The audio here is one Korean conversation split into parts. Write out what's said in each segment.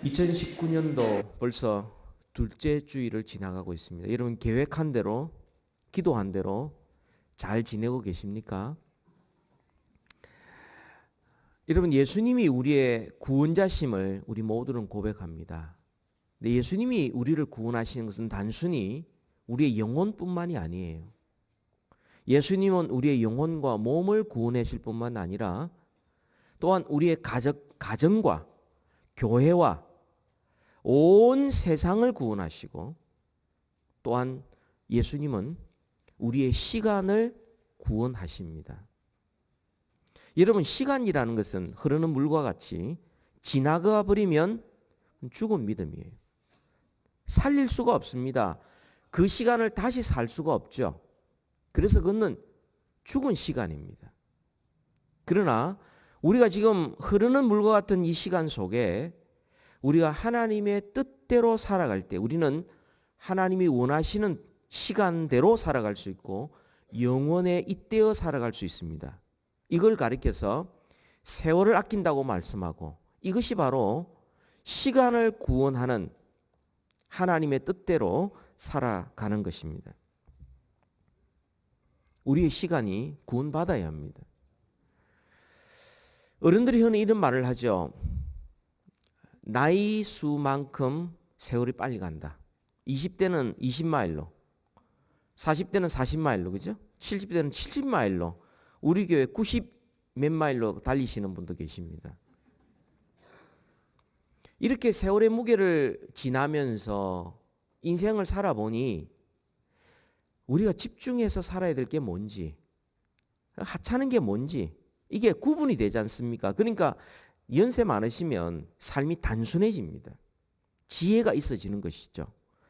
2019년도 벌써 둘째 주일을 지나가고 있습니다. 여러분 계획한 대로, 기도한 대로 잘 지내고 계십니까? 여러분 예수님이 우리의 구원자심을 우리 모두는 고백합니다. 근데 예수님이 우리를 구원하시는 것은 단순히 우리의 영혼뿐만이 아니에요. 예수님은 우리의 영혼과 몸을 구원하실 뿐만 아니라 또한 우리의 가정과 교회와 온 세상을 구원하시고 또한 예수님은 우리의 시간을 구원하십니다. 여러분 시간이라는 것은 흐르는 물과 같이 지나가 버리면 죽은 믿음이에요. 살릴 수가 없습니다. 그 시간을 다시 살 수가 없죠. 그래서 그것은 죽은 시간입니다. 그러나 우리가 지금 흐르는 물과 같은 이 시간 속에 우리가 하나님의 뜻대로 살아갈 때 우리는 하나님이 원하시는 시간대로 살아갈 수 있고 영원에 잇대어 살아갈 수 있습니다. 이걸 가리켜서 세월을 아낀다고 말씀하고 이것이 바로 시간을 구원하는 하나님의 뜻대로 살아가는 것입니다. 우리의 시간이 구원받아야 합니다. 어른들이 흔히 이런 말을 하죠. 나이 수만큼 세월이 빨리 간다. 20대는 20마일로, 40대는 40마일로, 그죠? 70대는 70마일로, 우리 교회 90 몇 마일로 달리시는 분도 계십니다. 이렇게 세월의 무게를 지나면서 인생을 살아보니 우리가 집중해서 살아야 될 게 뭔지, 하찮은 게 뭔지 이게 구분이 되지 않습니까? 그러니까 연세 많으시면 삶이 단순해집니다. 지혜가 있어지는 것이죠.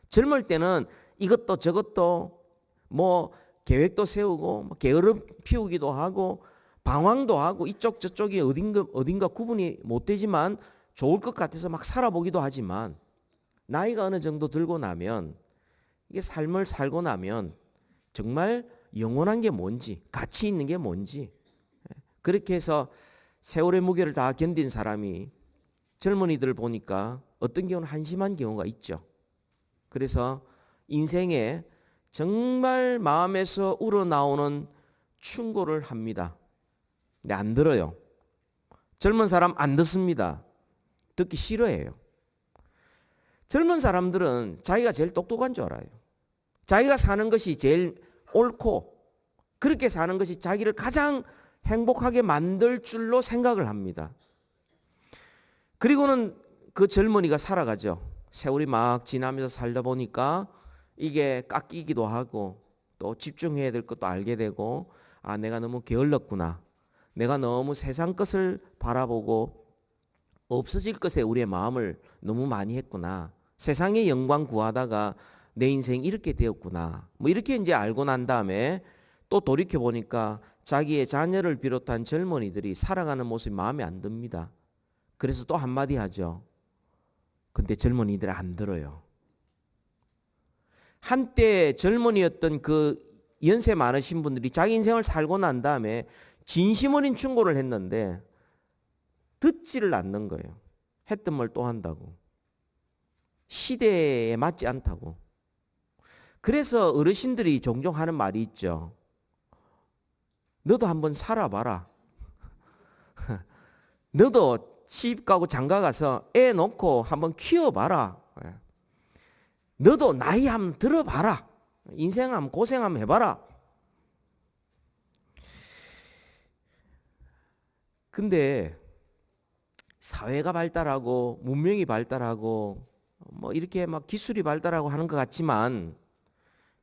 젊을 때는 이것도 저것도 뭐 계획도 세우고 게으름 피우기도 하고 방황도 하고 이쪽 저쪽이 어딘가 구분이 못 되지만 좋을 것 같아서 막 살아보기도 하지만 나이가 어느 정도 들고 나면 이게 삶을 살고 나면 정말 영원한 게 뭔지 가치 있는 게 뭔지 그렇게 해서 세월의 무게를 다 견딘 사람이 젊은이들을 보니까 어떤 경우는 한심한 경우가 있죠. 그래서 인생에 정말 마음에서 우러나오는 충고를 합니다. 근데 안 들어요. 젊은 사람 안 듣습니다. 듣기 싫어해요. 젊은 사람들은 자기가 제일 똑똑한 줄 알아요. 자기가 사는 것이 제일 옳고 그렇게 사는 것이 자기를 가장 행복하게 만들 줄로 생각을 합니다. 그리고는 그 젊은이가 살아가죠. 세월이 막 지나면서 살다 보니까 이게 깎이기도 하고 또 집중해야 될 것도 알게 되고 아 내가 너무 게을렀구나. 내가 너무 세상 것을 바라보고 없어질 것에 우리의 마음을 너무 많이 했구나. 세상의 영광 구하다가 내 인생 이렇게 되었구나. 뭐 이렇게 이제 알고 난 다음에 또 돌이켜 보니까 자기의 자녀를 비롯한 젊은이들이 살아가는 모습이 마음에 안 듭니다. 그래서 또 한마디 하죠. 근데 젊은이들이 안 들어요. 한때 젊은이였던 그 연세 많으신 분들이 자기 인생을 살고 난 다음에 진심 어린 충고를 했는데 듣지를 않는 거예요. 했던 말 또 한다고. 시대에 맞지 않다고. 그래서 어르신들이 종종 하는 말이 있죠. 너도 한번 살아봐라. 너도 시집 가고 장가 가서 애 놓고 한번 키워봐라. 너도 나이 한번 들어봐라. 인생 한번 고생 한번 해봐라. 근데 사회가 발달하고 문명이 발달하고 뭐 이렇게 막 기술이 발달하고 하는 것 같지만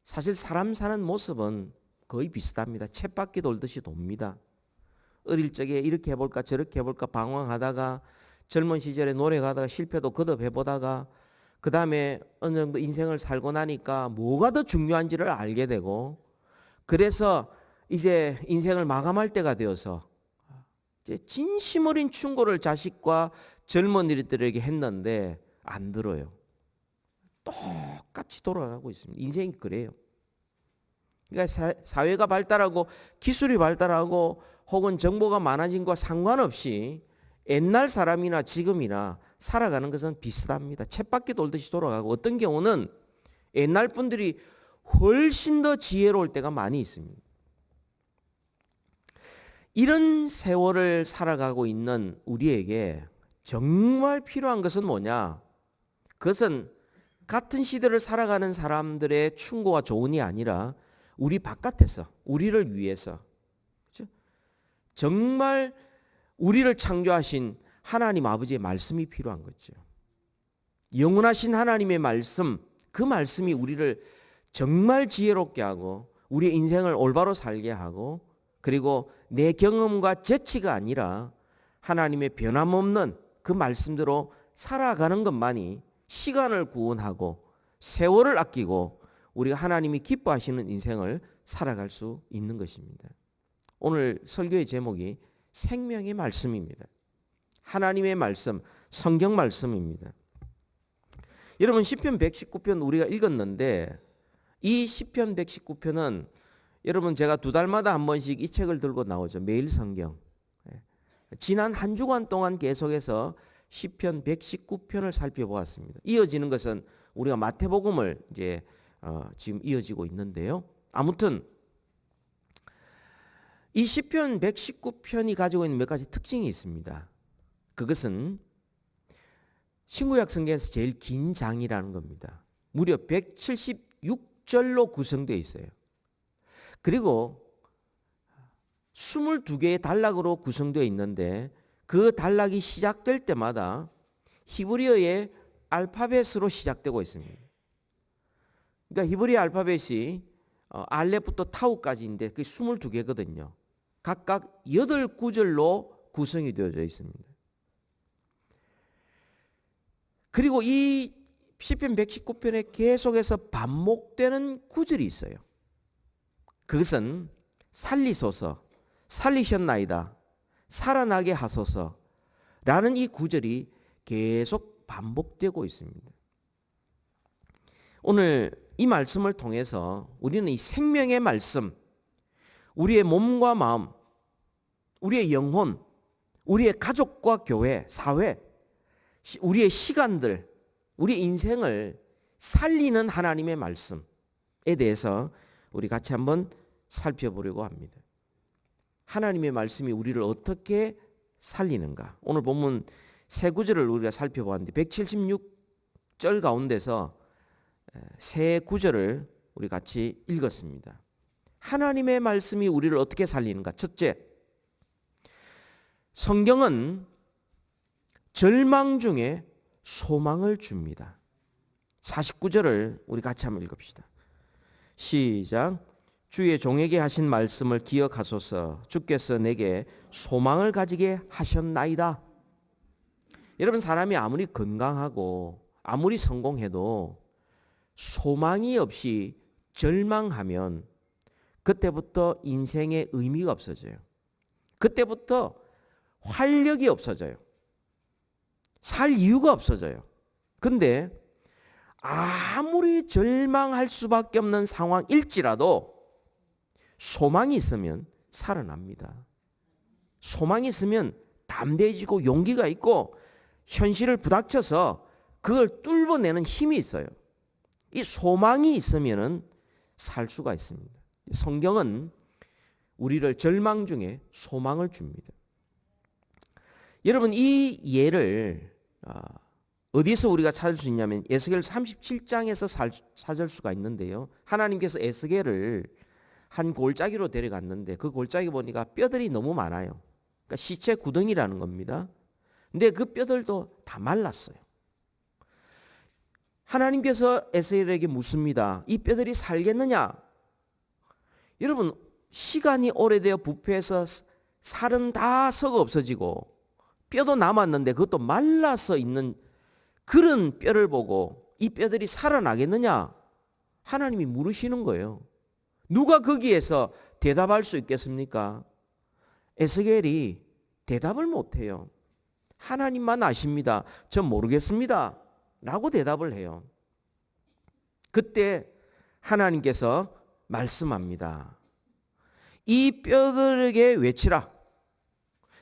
사실 사람 사는 모습은 거의 비슷합니다. 쳇바퀴 돌듯이 돕니다. 어릴 적에 이렇게 해볼까 저렇게 해볼까 방황하다가 젊은 시절에 노래 가다가 실패도 거듭해보다가 그 다음에 어느 정도 인생을 살고 나니까 뭐가 더 중요한지를 알게 되고 그래서 이제 인생을 마감할 때가 되어서 이제 진심 어린 충고를 자식과 젊은이들에게 했는데 안 들어요. 똑같이 돌아가고 있습니다. 인생이 그래요. 그러니까 사회가 발달하고 기술이 발달하고 혹은 정보가 많아진 것과 상관없이 옛날 사람이나 지금이나 살아가는 것은 비슷합니다. 쳇바퀴 돌듯이 돌아가고 어떤 경우는 옛날 분들이 훨씬 더 지혜로울 때가 많이 있습니다. 이런 세월을 살아가고 있는 우리에게 정말 필요한 것은 뭐냐? 그것은 같은 시대를 살아가는 사람들의 충고와 조언이 아니라 우리 바깥에서, 우리를 위해서, 그렇죠? 정말 우리를 창조하신 하나님 아버지의 말씀이 필요한 거죠. 영원하신 하나님의 말씀, 그 말씀이 우리를 정말 지혜롭게 하고 우리의 인생을 올바로 살게 하고, 그리고 내 경험과 재치가 아니라 하나님의 변함없는 그 말씀대로 살아가는 것만이 시간을 구원하고 세월을 아끼고 우리가 하나님이 기뻐하시는 인생을 살아갈 수 있는 것입니다. 오늘 설교의 제목이 생명의 말씀입니다. 하나님의 말씀, 성경 말씀입니다. 여러분 시편 119편 우리가 읽었는데 이 시편 119편은 여러분 제가 2달마다 한 번씩 이 책을 들고 나오죠. 매일 성경. 지난 한 주간 동안 계속해서 시편 119편을 살펴보았습니다. 이어지는 것은 우리가 마태복음을 이제 지금 이어지고 있는데요. 아무튼 이 시편 119편이 가지고 있는 몇 가지 특징이 있습니다. 그것은 신구약 성경에서 제일 긴 장이라는 겁니다. 무려 176절로 구성되어 있어요. 그리고 22개의 단락으로 구성되어 있는데 그 단락이 시작될 때마다 히브리어의 알파벳으로 시작되고 있습니다. 그러니까 히브리 알파벳이 알렙부터 타우까지인데 그게 22개거든요. 각각 8구절로 구성이 되어져 있습니다. 그리고 이 시편 119편에 계속해서 반복되는 구절이 있어요. 그것은 살리소서, 살리셨나이다, 살아나게 하소서라는 이 구절이 계속 반복되고 있습니다. 오늘 이 말씀을 통해서 우리는 이 생명의 말씀, 우리의 몸과 마음, 우리의 영혼, 우리의 가족과 교회, 사회, 우리의 시간들, 우리의 인생을 살리는 하나님의 말씀에 대해서 우리 같이 한번 살펴보려고 합니다. 하나님의 말씀이 우리를 어떻게 살리는가? 오늘 본문 세 구절을 우리가 살펴보았는데 176절 가운데서 세 구절을 우리 같이 읽었습니다. 하나님의 말씀이 우리를 어떻게 살리는가? 첫째, 성경은 절망 중에 소망을 줍니다. 49절을 우리 같이 한번 읽읍시다. 시작. 주의 종에게 하신 말씀을 기억하소서. 주께서 내게 소망을 가지게 하셨나이다. 여러분, 사람이 아무리 건강하고 아무리 성공해도 소망이 없이 절망하면 그때부터 인생의 의미가 없어져요. 그때부터 활력이 없어져요. 살 이유가 없어져요. 근데 아무리 절망할 수밖에 없는 상황일지라도 소망이 있으면 살아납니다. 소망이 있으면 담대해지고 용기가 있고 현실을 부닥쳐서 그걸 뚫어내는 힘이 있어요. 이 소망이 있으면 살 수가 있습니다. 성경은 우리를 절망 중에 소망을 줍니다. 여러분, 이 예를 어디서 우리가 찾을 수 있냐면 에스겔 37장에서 찾을 수가 있는데요. 하나님께서 에스겔을 한 골짜기로 데려갔는데 그 골짜기 보니까 뼈들이 너무 많아요. 그러니까 시체 구덩이라는 겁니다. 근데 그 뼈들도 다 말랐어요. 하나님께서 에스겔에게 묻습니다. 이 뼈들이 살겠느냐? 여러분, 시간이 오래되어 부패해서 살은 다 썩어 없어지고 뼈도 남았는데 그것도 말라서 있는 그런 뼈를 보고 이 뼈들이 살아나겠느냐? 하나님이 물으시는 거예요. 누가 거기에서 대답할 수 있겠습니까? 에스겔이 대답을 못해요. 하나님만 아십니다. 전 모르겠습니다. 라고 대답을 해요. 그때 하나님께서 말씀합니다. 이 뼈들에게 외치라.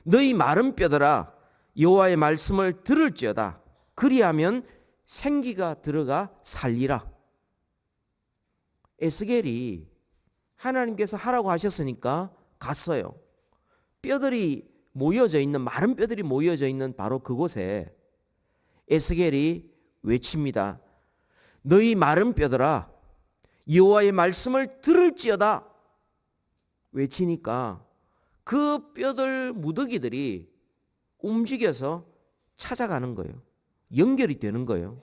너희 마른 뼈들아, 여호와의 말씀을 들을지어다. 그리하면 생기가 들어가 살리라. 에스겔이 하나님께서 하라고 하셨으니까 갔어요. 뼈들이 모여져 있는, 마른 뼈들이 모여져 있는 바로 그곳에 에스겔이 외칩니다. 너희 마른 뼈들아, 여호와의 말씀을 들을지어다. 외치니까 그 뼈들 무더기들이 움직여서 찾아가는 거예요. 연결이 되는 거예요.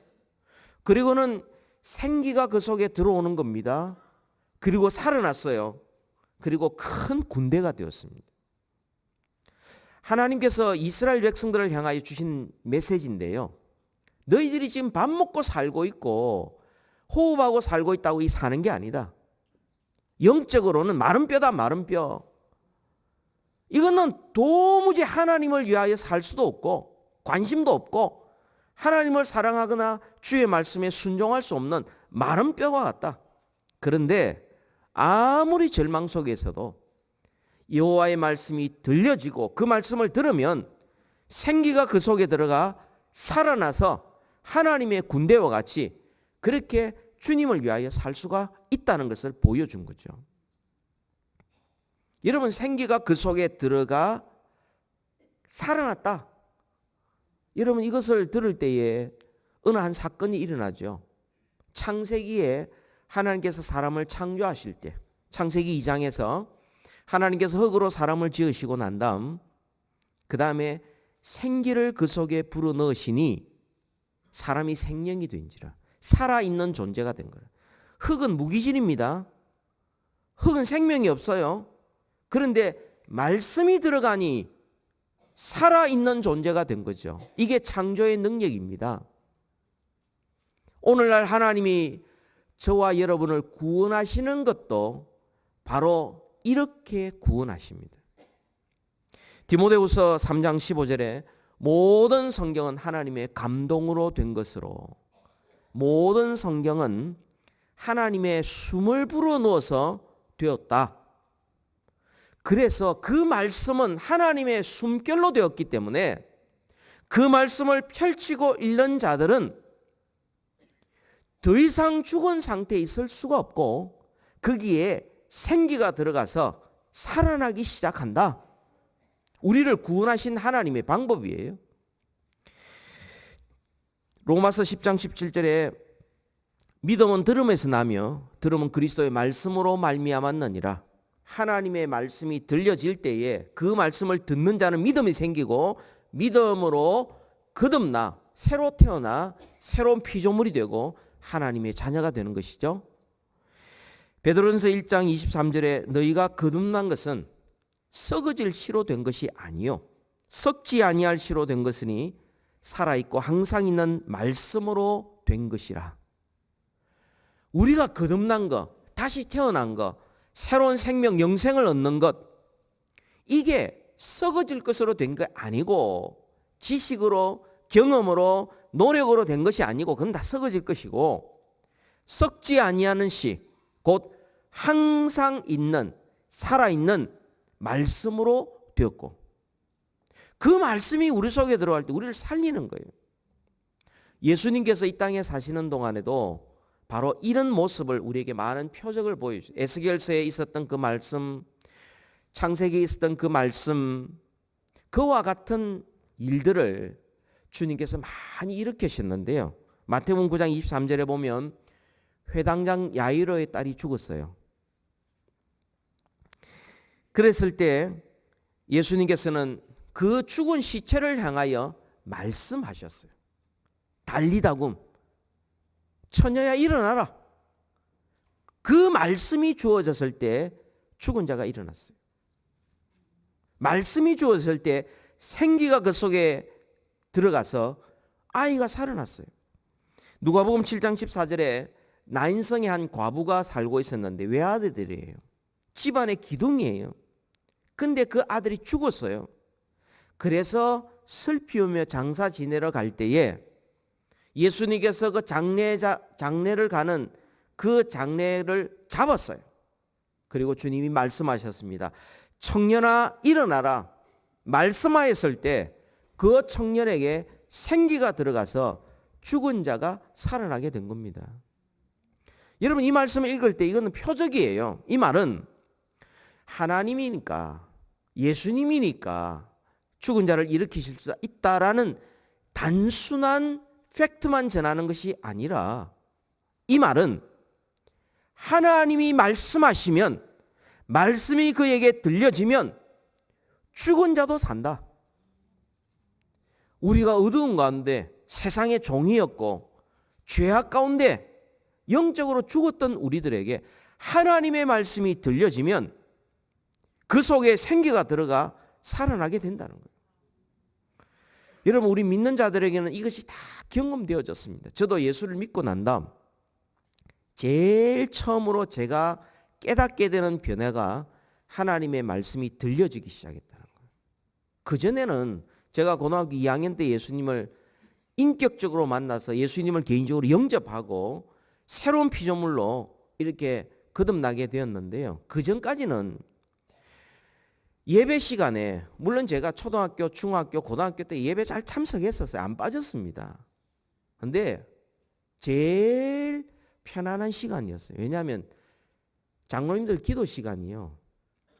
그리고는 생기가 그 속에 들어오는 겁니다. 그리고 살아났어요. 그리고 큰 군대가 되었습니다. 하나님께서 이스라엘 백성들을 향하여 주신 메시지인데요. 너희들이 지금 밥 먹고 살고 있고 호흡하고 살고 있다고 이 사는 게 아니다. 영적으로는 마른 뼈다, 마른 뼈. 이거는 도무지 하나님을 위하여 살 수도 없고 관심도 없고 하나님을 사랑하거나 주의 말씀에 순종할 수 없는 마른 뼈와 같다. 그런데 아무리 절망 속에서도 여호와의 말씀이 들려지고 그 말씀을 들으면 생기가 그 속에 들어가 살아나서 하나님의 군대와 같이 그렇게 주님을 위하여 살 수가 있다는 것을 보여준 거죠. 여러분, 생기가 그 속에 들어가 살아났다. 여러분, 이것을 들을 때에 어느 한 사건이 일어나죠. 창세기에 하나님께서 사람을 창조하실 때, 창세기 2장에서 하나님께서 흙으로 사람을 지으시고 난 다음 그 다음에 생기를 그 속에 불어넣으시니 사람이 생명이 된지라. 살아있는 존재가 된 거예요. 흙은 무기질입니다. 흙은 생명이 없어요. 그런데 말씀이 들어가니 살아있는 존재가 된 거죠. 이게 창조의 능력입니다. 오늘날 하나님이 저와 여러분을 구원하시는 것도 바로 이렇게 구원하십니다. 디모데후서 3장 15절에 모든 성경은 하나님의 감동으로 된 것으로, 모든 성경은 하나님의 숨을 불어넣어서 되었다. 그래서 그 말씀은 하나님의 숨결로 되었기 때문에 그 말씀을 펼치고 읽는 자들은 더 이상 죽은 상태에 있을 수가 없고 거기에 생기가 들어가서 살아나기 시작한다. 우리를 구원하신 하나님의 방법이에요. 로마서 10장 17절에 믿음은 들음에서 나며 들음은 그리스도의 말씀으로 말미암았느니라. 하나님의 말씀이 들려질 때에 그 말씀을 듣는 자는 믿음이 생기고 믿음으로 거듭나 새로 태어나 새로운 피조물이 되고 하나님의 자녀가 되는 것이죠. 베드로전서 1장 23절에 너희가 거듭난 것은 썩어질 씨로 된 것이 아니요 썩지 아니할 씨로 된 것이니 살아있고 항상 있는 말씀으로 된 것이라. 우리가 거듭난 것, 다시 태어난 것, 새로운 생명, 영생을 얻는 것, 이게 썩어질 것으로 된 게 아니고 지식으로, 경험으로, 노력으로 된 것이 아니고 그건 다 썩어질 것이고 썩지 아니하는 씨, 곧 항상 있는, 살아있는 말씀으로 되었고 그 말씀이 우리 속에 들어갈 때 우리를 살리는 거예요. 예수님께서 이 땅에 사시는 동안에도 바로 이런 모습을 우리에게 많은 표적을 보여주죠. 에스겔서에 있었던 그 말씀, 창세기에 있었던 그 말씀, 그와 같은 일들을 주님께서 많이 일으키셨는데요. 마태복음 9장 23절에 보면 회당장 야이로의 딸이 죽었어요. 그랬을 때 예수님께서는 그 죽은 시체를 향하여 말씀하셨어요. 달리다굼 처녀야 일어나라. 그 말씀이 주어졌을 때 죽은 자가 일어났어요. 말씀이 주어졌을 때 생기가 그 속에 들어가서 아이가 살아났어요. 누가복음 7장 14절에 나인성의 한 과부가 살고 있었는데 외아들이에요. 집안의 기둥이에요. 근데 그 아들이 죽었어요. 그래서 슬피우며 장사 지내러 갈 때에 예수님께서 그 장례를 가는 그 장례를 잡았어요. 그리고 주님이 말씀하셨습니다. 청년아 일어나라. 말씀하였을 때 그 청년에게 생기가 들어가서 죽은 자가 살아나게 된 겁니다. 여러분, 이 말씀을 읽을 때 이거는 표적이에요. 이 말은 하나님이니까, 예수님이니까 죽은 자를 일으키실 수 있다라는 단순한 팩트만 전하는 것이 아니라, 이 말은 하나님이 말씀하시면, 말씀이 그에게 들려지면 죽은 자도 산다. 우리가 어두운 가운데 세상의 종이었고 죄악 가운데 영적으로 죽었던 우리들에게 하나님의 말씀이 들려지면 그 속에 생기가 들어가 살아나게 된다는 거예요. 여러분, 우리 믿는 자들에게는 이것이 다 경험되어졌습니다. 저도 예수를 믿고 난 다음 제일 처음으로 제가 깨닫게 되는 변화가 하나님의 말씀이 들려지기 시작했다는 거예요. 그전에는 제가 고등학교 2학년 때 예수님을 인격적으로 만나서 예수님을 개인적으로 영접하고 새로운 피조물로 이렇게 거듭나게 되었는데요. 그전까지는 예배 시간에, 물론 제가 초등학교, 중학교, 고등학교 때 예배 잘 참석했었어요. 안 빠졌습니다. 근데 제일 편안한 시간이었어요. 왜냐하면 장로님들 기도 시간이요,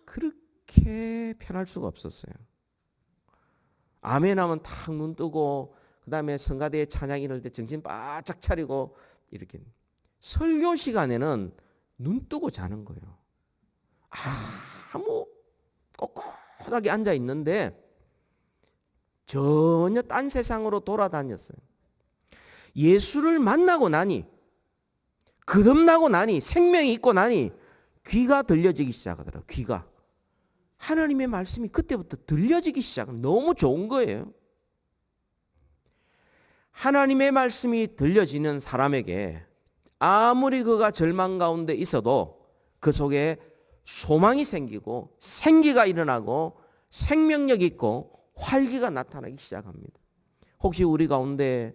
그렇게 편할 수가 없었어요. 아멘 하면 탁 눈 뜨고, 그 다음에 성가대에 찬양 이럴 때 정신 바짝 차리고, 이렇게. 설교 시간에는 눈 뜨고 자는 거예요. 아무 꼿꼿하게 앉아 있는데 전혀 딴 세상으로 돌아다녔어요. 예수를 만나고 나니, 거듭나고 나니, 생명이 있고 나니 귀가 들려지기 시작하더라고요. 귀가. 하나님의 말씀이 그때부터 들려지기 시작은 너무 좋은 거예요. 하나님의 말씀이 들려지는 사람에게 아무리 그가 절망 가운데 있어도 그 속에 소망이 생기고 생기가 일어나고 생명력 있고 활기가 나타나기 시작합니다. 혹시 우리 가운데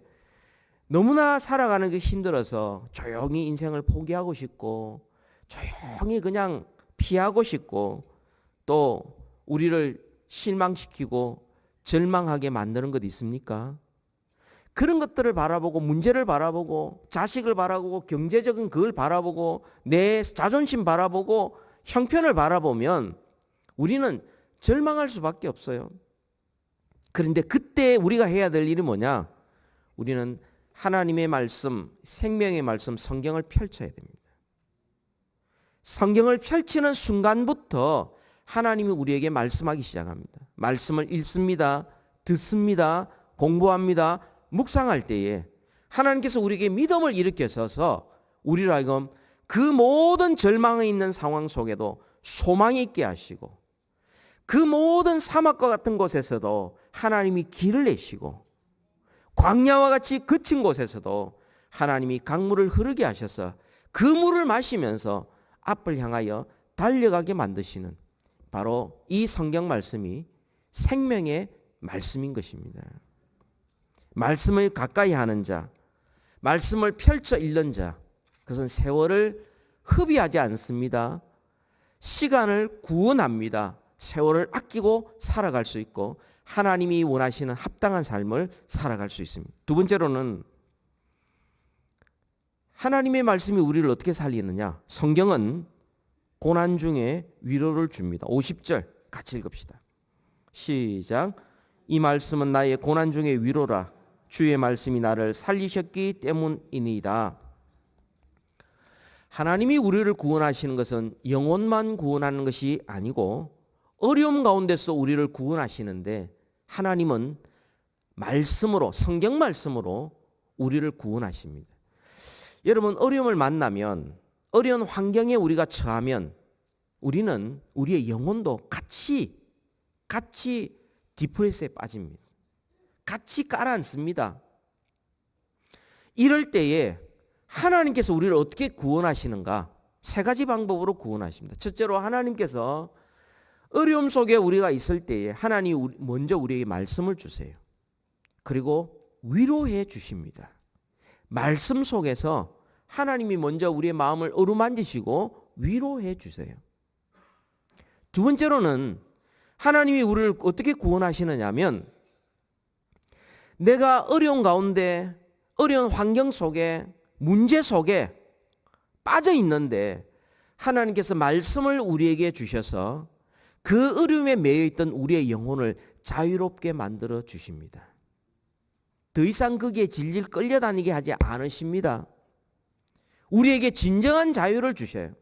너무나 살아가는 게 힘들어서 조용히 인생을 포기하고 싶고 조용히 그냥 피하고 싶고 또 우리를 실망시키고 절망하게 만드는 것 있습니까? 그런 것들을 바라보고, 문제를 바라보고, 자식을 바라보고, 경제적인 그걸 바라보고, 내 자존심 바라보고, 형편을 바라보면 우리는 절망할 수밖에 없어요. 그런데 그때 우리가 해야 될 일이 뭐냐? 우리는 하나님의 말씀, 생명의 말씀, 성경을 펼쳐야 됩니다. 성경을 펼치는 순간부터 하나님이 우리에게 말씀하기 시작합니다. 말씀을 읽습니다. 듣습니다. 공부합니다. 묵상할 때에 하나님께서 우리에게 믿음을 일으켜서 우리를 하여금 그 모든 절망에 있는 상황 속에도 소망이 있게 하시고, 그 모든 사막과 같은 곳에서도 하나님이 길을 내시고, 광야와 같이 거친 곳에서도 하나님이 강물을 흐르게 하셔서 그 물을 마시면서 앞을 향하여 달려가게 만드시는, 바로 이 성경 말씀이 생명의 말씀인 것입니다. 말씀을 가까이 하는 자, 말씀을 펼쳐 읽는 자, 그것은 세월을 허비하지 않습니다. 시간을 구원합니다. 세월을 아끼고 살아갈 수 있고 하나님이 원하시는 합당한 삶을 살아갈 수 있습니다. 두 번째로는 하나님의 말씀이 우리를 어떻게 살리느냐? 성경은 고난 중에 위로를 줍니다. 50절 같이 읽읍시다. 시작. 이 말씀은 나의 고난 중의 위로라. 주의 말씀이 나를 살리셨기 때문이니이다. 하나님이 우리를 구원하시는 것은 영혼만 구원하는 것이 아니고 어려움 가운데서 우리를 구원하시는데, 하나님은 말씀으로, 성경 말씀으로 우리를 구원하십니다. 여러분, 어려움을 만나면, 어려운 환경에 우리가 처하면 우리는 우리의 영혼도 같이 디프레스에 빠집니다. 같이 깔아앉습니다. 이럴 때에 하나님께서 우리를 어떻게 구원하시는가? 세 가지 방법으로 구원하십니다. 첫째로 하나님께서 어려움 속에 우리가 있을 때에 하나님이 먼저 우리에게 말씀을 주세요. 그리고 위로해 주십니다. 말씀 속에서 하나님이 먼저 우리의 마음을 어루만지시고 위로해 주세요. 두 번째로는 하나님이 우리를 어떻게 구원하시느냐면 내가 어려운 가운데, 어려운 환경 속에, 문제 속에 빠져 있는데 하나님께서 말씀을 우리에게 주셔서 그 어려움에 매여 있던 우리의 영혼을 자유롭게 만들어 주십니다. 더 이상 거기에 질질 끌려다니게 하지 않으십니다. 우리에게 진정한 자유를 주셔요.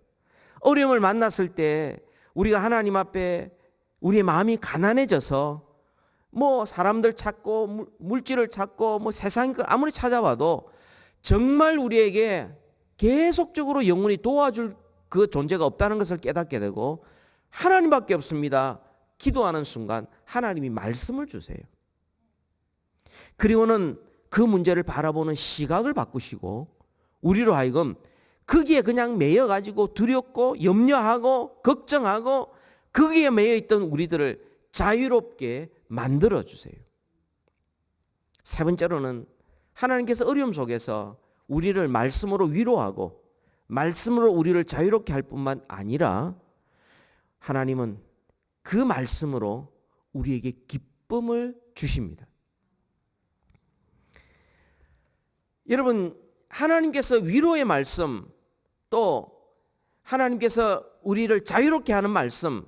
어려움을 만났을 때 우리가 하나님 앞에 우리의 마음이 가난해져서 뭐 사람들 찾고 물질을 찾고 뭐 세상 아무리 찾아봐도 정말 우리에게 계속적으로 영원히 도와줄 그 존재가 없다는 것을 깨닫게 되고 하나님밖에 없습니다. 기도하는 순간 하나님이 말씀을 주세요. 그리고는 그 문제를 바라보는 시각을 바꾸시고 우리로 하여금 거기에 그냥 매여가지고 두렵고 염려하고 걱정하고 거기에 매여있던 우리들을 자유롭게 만들어주세요. 세 번째로는 하나님께서 어려움 속에서 우리를 말씀으로 위로하고 말씀으로 우리를 자유롭게 할 뿐만 아니라 하나님은 그 말씀으로 우리에게 기쁨을 주십니다. 여러분, 하나님께서 위로의 말씀, 또 하나님께서 우리를 자유롭게 하는 말씀,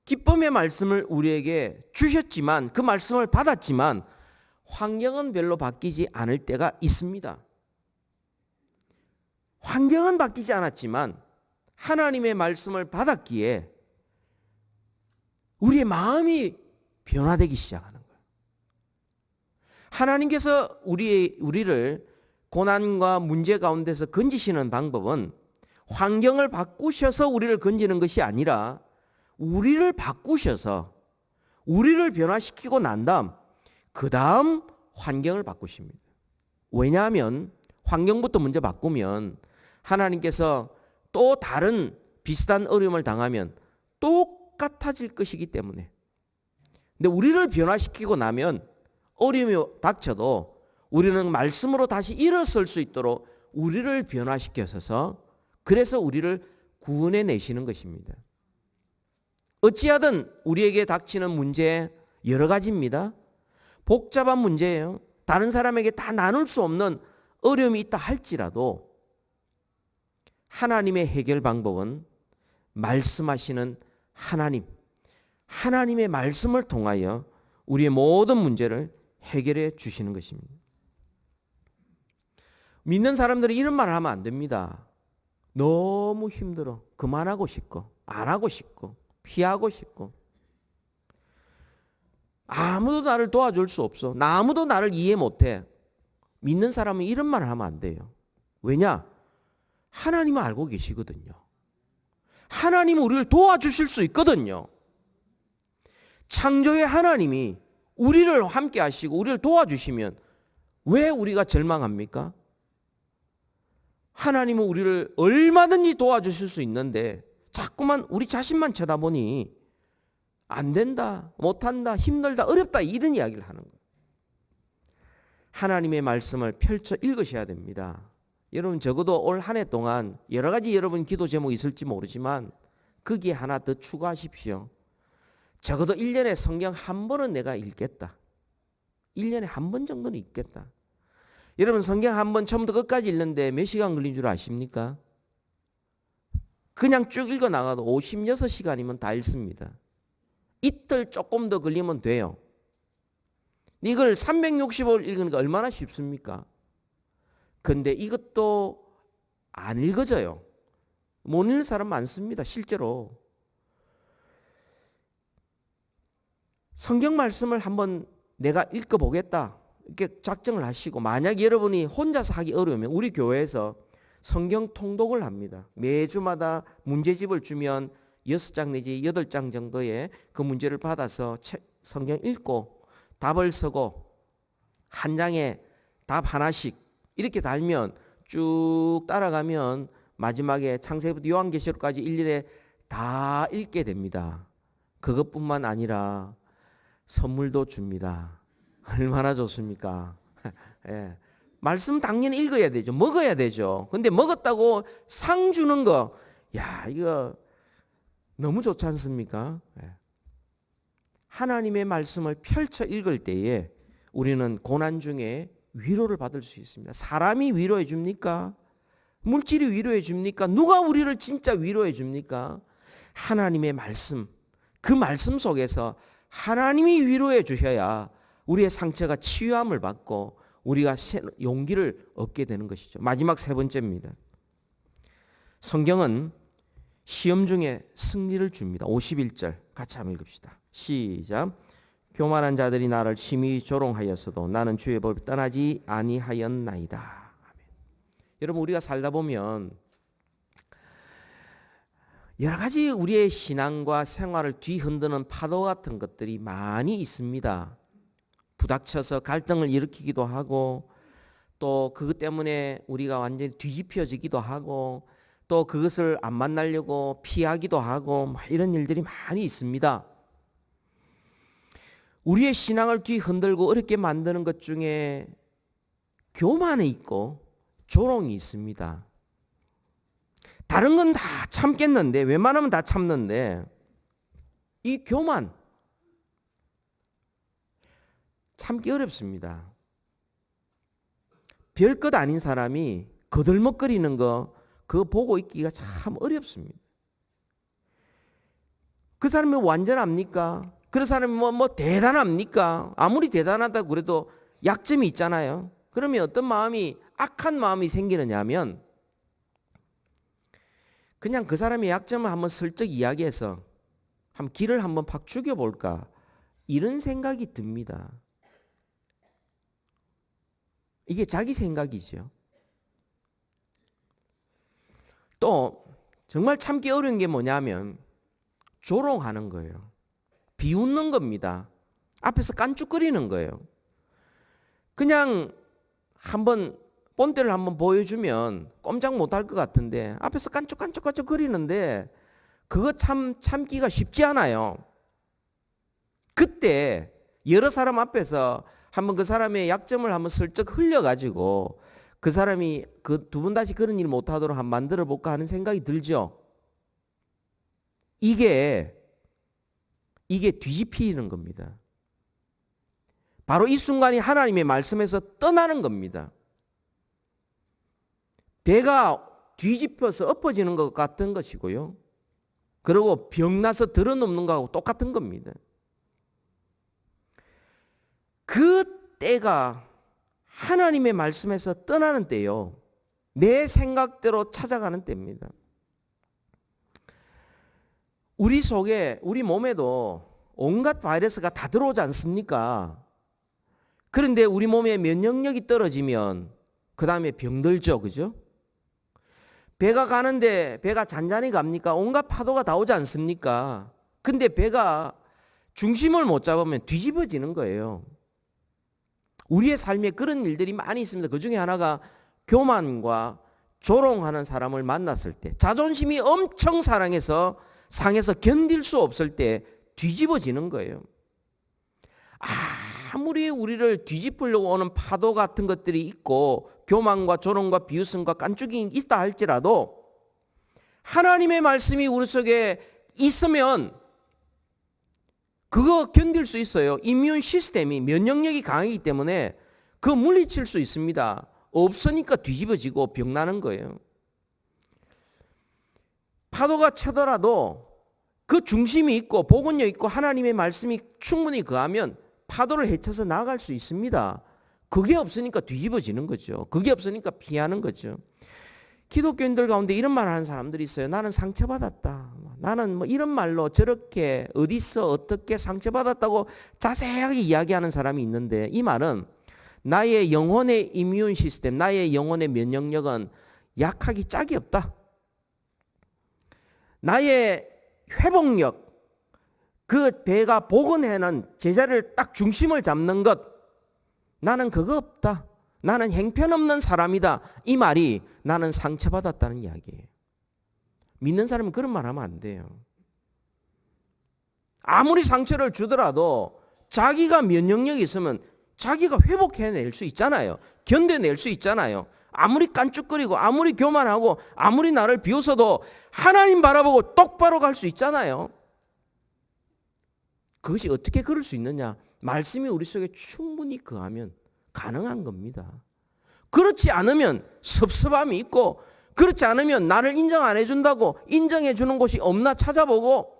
기쁨의 말씀을 우리에게 주셨지만, 그 말씀을 받았지만 환경은 별로 바뀌지 않을 때가 있습니다. 환경은 바뀌지 않았지만 하나님의 말씀을 받았기에 우리의 마음이 변화되기 시작하는 거예요. 하나님께서 우리를 고난과 문제 가운데서 건지시는 방법은 환경을 바꾸셔서 우리를 건지는 것이 아니라 우리를 바꾸셔서 우리를 변화시키고 난 다음 그 다음 환경을 바꾸십니다. 왜냐하면 환경부터 먼저 바꾸면 하나님께서 또 다른 비슷한 어려움을 당하면 똑같아질 것이기 때문에. 근데 우리를 변화시키고 나면 어려움이 닥쳐도 우리는 말씀으로 다시 일어설 수 있도록 우리를 변화시켜서 그래서 우리를 구원해 내시는 것입니다. 어찌하든 우리에게 닥치는 문제 여러 가지입니다. 복잡한 문제예요. 다른 사람에게 다 나눌 수 없는 어려움이 있다 할지라도 하나님의 해결 방법은 말씀하시는 하나님의 말씀을 통하여 우리의 모든 문제를 해결해 주시는 것입니다. 믿는 사람들은 이런 말을 하면 안 됩니다. 너무 힘들어. 그만하고 싶고 안 하고 싶고 피하고 싶고 아무도 나를 도와줄 수 없어. 아무도 나를 이해 못해. 믿는 사람은 이런 말을 하면 안 돼요. 왜냐? 하나님은 알고 계시거든요. 하나님은 우리를 도와주실 수 있거든요. 창조의 하나님이 우리를 함께 하시고 우리를 도와주시면 왜 우리가 절망합니까? 하나님은 우리를 얼마든지 도와주실 수 있는데 자꾸만 우리 자신만 쳐다보니 안 된다, 못한다, 힘들다, 어렵다 이런 이야기를 하는 거예요. 하나님의 말씀을 펼쳐 읽으셔야 됩니다. 여러분 적어도 올 한 해 동안 여러 가지 여러분 기도 제목이 있을지 모르지만 거기에 하나 더 추가하십시오. 적어도 1년에 성경 한 번은 내가 읽겠다. 1년에 한 번 정도는 읽겠다. 여러분 성경 한 번 처음부터 끝까지 읽는데 몇 시간 걸린 줄 아십니까? 그냥 쭉 읽어 나가도 56시간이면 다 읽습니다. 이틀 조금 더 걸리면 돼요. 이걸 365일 읽으니까 얼마나 쉽습니까? 근데 이것도 안 읽어져요. 못 읽는 사람 많습니다. 실제로. 성경 말씀을 한번 내가 읽어보겠다. 이렇게 작정을 하시고 만약 여러분이 혼자서 하기 어려우면 우리 교회에서 성경 통독을 합니다. 매주마다 문제집을 주면 6장 내지 8장 정도의 그 문제를 받아서 성경 읽고 답을 쓰고 한 장에 답 하나씩 이렇게 달면 쭉 따라가면 마지막에 창세기부터 요한계시록까지 일일이 다 읽게 됩니다. 그것뿐만 아니라 선물도 줍니다. 얼마나 좋습니까? 예. 말씀 당연히 읽어야 되죠. 먹어야 되죠. 근데 먹었다고 상 주는 거, 야, 이거 너무 좋지 않습니까? 예. 하나님의 말씀을 펼쳐 읽을 때에 우리는 고난 중에 위로를 받을 수 있습니다. 사람이 위로해 줍니까? 물질이 위로해 줍니까? 누가 우리를 진짜 위로해 줍니까? 하나님의 말씀, 그 말씀 속에서 하나님이 위로해 주셔야 우리의 상처가 치유함을 받고 우리가 용기를 얻게 되는 것이죠. 마지막 세 번째입니다. 성경은 시험 중에 승리를 줍니다. 51절 같이 한번 읽읍시다. 시작. 교만한 자들이 나를 심히 조롱하였어도 나는 주의 법을 떠나지 아니하였나이다. 아멘. 여러분, 우리가 살다 보면 여러 가지 우리의 신앙과 생활을 뒤흔드는 파도 같은 것들이 많이 있습니다. 부닥쳐서 갈등을 일으키기도 하고, 또 그것 때문에 우리가 완전히 뒤집혀지기도 하고, 또 그것을 안 만나려고 피하기도 하고, 이런 일들이 많이 있습니다. 우리의 신앙을 뒤흔들고 어렵게 만드는 것 중에 교만이 있고 조롱이 있습니다. 다른 건 다 참겠는데, 웬만하면 다 참는데, 이 교만 참기 어렵습니다. 별것 아닌 사람이 거들먹거리는 거 그거 보고 있기가 참 어렵습니다. 그 사람이 완전합니까? 그 사람이 뭐 대단합니까? 아무리 대단하다고 그래도 약점이 있잖아요. 그러면 어떤 마음이, 악한 마음이 생기느냐 하면 그냥 그 사람의 약점을 한번 슬쩍 이야기해서 한번 기를 한번 팍 죽여볼까, 이런 생각이 듭니다. 이게 자기 생각이죠. 또 정말 참기 어려운 게 뭐냐면 조롱하는 거예요. 비웃는 겁니다. 앞에서 깐죽거리는 거예요. 그냥 한번 본때를 한번 보여주면 꼼짝 못할 것 같은데 앞에서 깐죽깐죽깐죽 거리는데 그거 참기가 쉽지 않아요. 그때 여러 사람 앞에서 한번 그 사람의 약점을 한번 슬쩍 흘려가지고 그 사람이 그 두 번 다시 그런 일 못하도록 한번 만들어 볼까 하는 생각이 들죠. 이게 뒤집히는 겁니다. 바로 이 순간이 하나님의 말씀에서 떠나는 겁니다. 배가 뒤집혀서 엎어지는 것 같은 것이고요. 그리고 병나서 들어눕는 것하고 똑같은 겁니다. 그 때가 하나님의 말씀에서 떠나는 때요. 내 생각대로 찾아가는 때입니다. 우리 속에, 우리 몸에도 온갖 바이러스가 다 들어오지 않습니까? 그런데 우리 몸의 면역력이 떨어지면 그 다음에 병들죠. 그죠? 배가 가는데 배가 잔잔히 갑니까? 온갖 파도가 다 오지 않습니까? 근데 배가 중심을 못 잡으면 뒤집어지는 거예요. 우리의 삶에 그런 일들이 많이 있습니다. 그 중에 하나가 교만과 조롱하는 사람을 만났을 때, 자존심이 엄청 상해서 견딜 수 없을 때 뒤집어지는 거예요. 아무리 우리를 뒤집으려고 오는 파도 같은 것들이 있고 교만과 조롱과 비웃음과 깐죽이 있다 할지라도 하나님의 말씀이 우리 속에 있으면 그거 견딜 수 있어요. 이뮨 시스템이, 면역력이 강하기 때문에 그거 물리칠 수 있습니다. 없으니까 뒤집어지고 병나는 거예요. 파도가 쳐더라도 그 중심이 있고 복원력 있고 하나님의 말씀이 충분히 거하면 파도를 헤쳐서 나아갈 수 있습니다. 그게 없으니까 뒤집어지는 거죠. 그게 없으니까 피하는 거죠. 기독교인들 가운데 이런 말 하는 사람들이 있어요. 나는 상처받았다. 나는 뭐 이런 말로 저렇게 어디서 어떻게 상처받았다고 자세하게 이야기하는 사람이 있는데, 이 말은 나의 영혼의 이뮨 시스템, 나의 영혼의 면역력은 약하기 짝이 없다. 나의 회복력, 그 배가 복원해는 제자리를 딱 중심을 잡는 것, 나는 그거 없다. 나는 형편없는 사람이다. 이 말이 나는 상처받았다는 이야기예요. 믿는 사람은 그런 말 하면 안 돼요. 아무리 상처를 주더라도 자기가 면역력이 있으면 자기가 회복해낼 수 있잖아요. 견뎌낼 수 있잖아요. 아무리 깐죽거리고 아무리 교만하고 아무리 나를 비웃어도 하나님 바라보고 똑바로 갈 수 있잖아요. 그것이 어떻게 그럴 수 있느냐? 말씀이 우리 속에 충분히 거하면 가능한 겁니다. 그렇지 않으면 섭섭함이 있고, 그렇지 않으면 나를 인정 안 해준다고 인정해 주는 곳이 없나 찾아보고,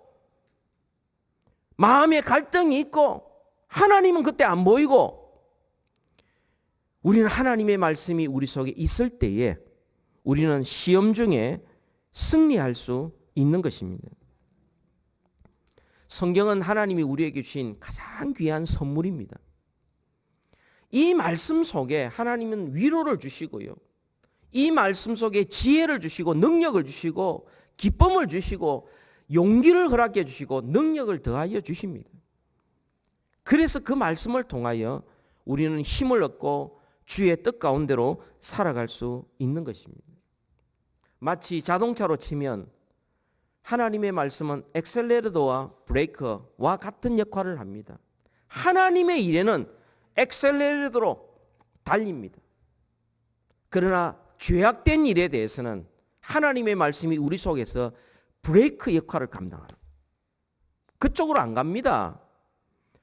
마음의 갈등이 있고, 하나님은 그때 안 보이고, 우리는 하나님의 말씀이 우리 속에 있을 때에 우리는 시험 중에 승리할 수 있는 것입니다. 성경은 하나님이 우리에게 주신 가장 귀한 선물입니다. 이 말씀 속에 하나님은 위로를 주시고요, 이 말씀 속에 지혜를 주시고 능력을 주시고 기쁨을 주시고 용기를 허락해 주시고 능력을 더하여 주십니다. 그래서 그 말씀을 통하여 우리는 힘을 얻고 주의 뜻 가운데로 살아갈 수 있는 것입니다. 마치 자동차로 치면 하나님의 말씀은 엑셀레이터와 브레이크와 같은 역할을 합니다. 하나님의 일에는 엑셀레이터로 달립니다. 그러나 죄악된 일에 대해서는 하나님의 말씀이 우리 속에서 브레이크 역할을 감당하는, 그쪽으로 안 갑니다.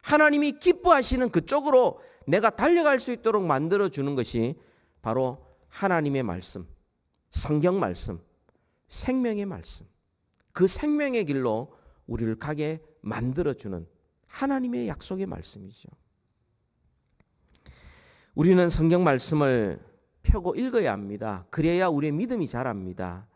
하나님이 기뻐하시는 그쪽으로 내가 달려갈 수 있도록 만들어주는 것이 바로 하나님의 말씀, 성경 말씀, 생명의 말씀, 그 생명의 길로 우리를 가게 만들어주는 하나님의 약속의 말씀이죠. 우리는 성경 말씀을 펴고 읽어야 합니다. 그래야 우리의 믿음이 자랍니다.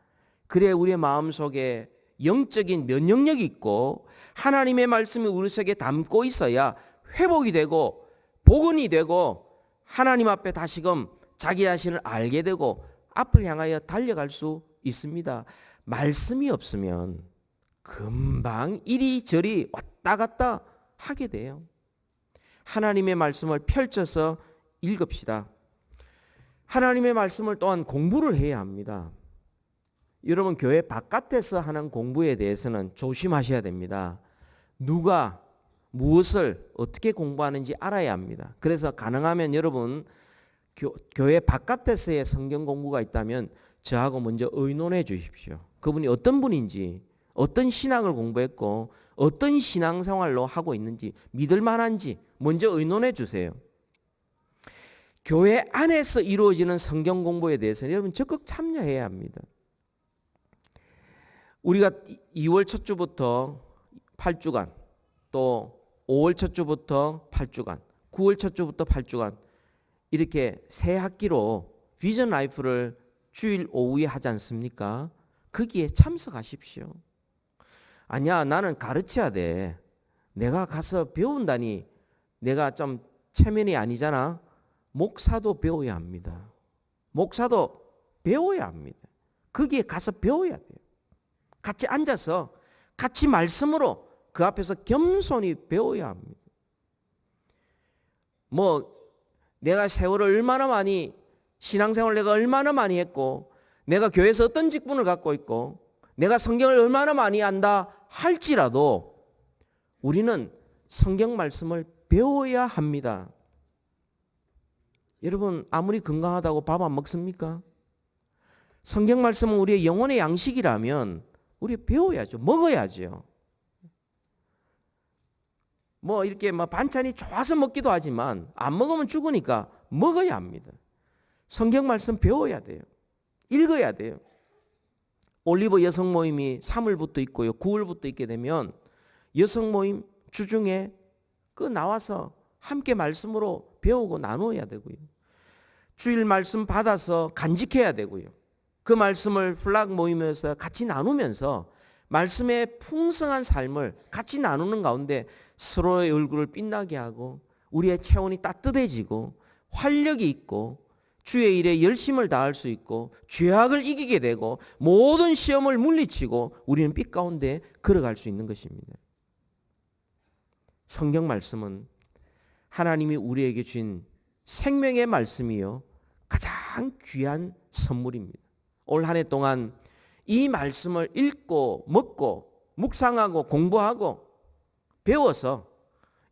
그래야 우리의 마음속에 영적인 면역력이 있고 하나님의 말씀이 우리 속에 담고 있어야 회복이 되고 복원이 되고 하나님 앞에 다시금 자기 자신을 알게 되고 앞을 향하여 달려갈 수 있습니다. 말씀이 없으면 금방 이리저리 왔다 갔다 하게 돼요. 하나님의 말씀을 펼쳐서 읽읍시다. 하나님의 말씀을 또한 공부를 해야 합니다. 여러분, 교회 바깥에서 하는 공부에 대해서는 조심하셔야 됩니다. 누가 무엇을 어떻게 공부하는지 알아야 합니다. 그래서 가능하면 여러분 교회 바깥에서의 성경 공부가 있다면 저하고 먼저 의논해 주십시오. 그분이 어떤 분인지, 어떤 신앙을 공부했고 어떤 신앙생활로 하고 있는지, 믿을 만한지 먼저 의논해 주세요. 교회 안에서 이루어지는 성경 공부에 대해서는 여러분 적극 참여해야 합니다. 우리가 2월 첫 주부터 8주간, 또 5월 첫 주부터 8주간, 9월 첫 주부터 8주간 이렇게 세 학기로 비전 라이프를 주일 오후에 하지 않습니까? 거기에 참석하십시오. 아니야, 나는 가르쳐야 돼. 내가 가서 배운다니 내가 좀 체면이 아니잖아. 목사도 배워야 합니다. 목사도 배워야 합니다. 거기에 가서 배워야 돼요. 같이 앉아서 같이 말씀으로 그 앞에서 겸손히 배워야 합니다. 뭐 내가 세월을 얼마나 많이, 신앙생활을 내가 얼마나 많이 했고 내가 교회에서 어떤 직분을 갖고 있고 내가 성경을 얼마나 많이 안다 할지라도 우리는 성경 말씀을 배워야 합니다. 여러분, 아무리 건강하다고 밥 안 먹습니까? 성경 말씀은 우리의 영혼의 양식이라면 우리 배워야죠. 먹어야죠. 뭐 이렇게 막 반찬이 좋아서 먹기도 하지만 안 먹으면 죽으니까 먹어야 합니다. 성경 말씀 배워야 돼요. 읽어야 돼요. 올리브 여성 모임이 3월부터 있고요, 9월부터 있게 되면 여성 모임 주중에 그 나와서 함께 말씀으로 배우고 나눠야 되고요. 주일 말씀 받아서 간직해야 되고요. 그 말씀을 플락 모임에서 같이 나누면서 말씀의 풍성한 삶을 같이 나누는 가운데 서로의 얼굴을 빛나게 하고 우리의 체온이 따뜻해지고 활력이 있고 주의 일에 열심을 다할 수 있고 죄악을 이기게 되고 모든 시험을 물리치고 우리는 빛 가운데 걸어갈 수 있는 것입니다. 성경 말씀은 하나님이 우리에게 주신 생명의 말씀이요 가장 귀한 선물입니다. 올 한 해 동안 이 말씀을 읽고 먹고 묵상하고 공부하고 배워서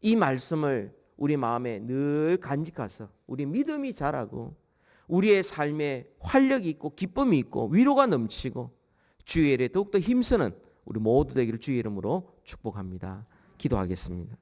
이 말씀을 우리 마음에 늘 간직해서 우리 믿음이 자라고 우리의 삶에 활력이 있고 기쁨이 있고 위로가 넘치고 주의 일에 더욱더 힘쓰는 우리 모두 되기를 주의 이름으로 축복합니다. 기도하겠습니다.